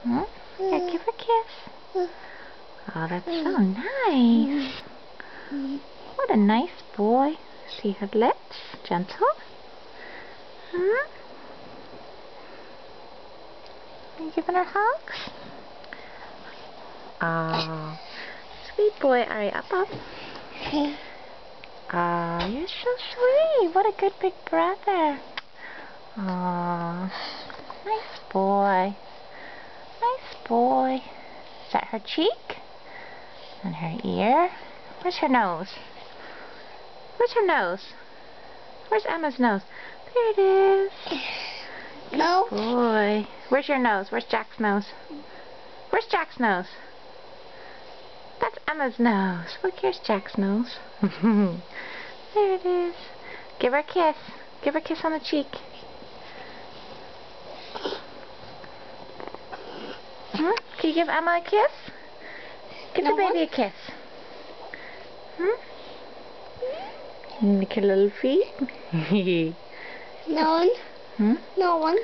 Hmm? Yeah, give her a kiss. Oh, that's so nice. What a nice boy. See her lips? Gentle. Hmm? Are you giving her hugs? Oh, sweet boy. Alright, up. Oh, you're so sweet. What a good big brother. Oh, nice boy. Nice boy. Is that her cheek? And her ear? Where's her nose? Where's her nose? Where's Emma's nose? There it is. No. Good boy. Where's your nose? Where's Jack's nose? Where's Jack's nose? That's Emma's nose. Look, here's Jack's nose. There it is. Give her a kiss. Give her a kiss on the cheek. Hmm? Can you give Emma a kiss? Give the baby a kiss. Hmm? Make her little feet. No one. Hmm? No one.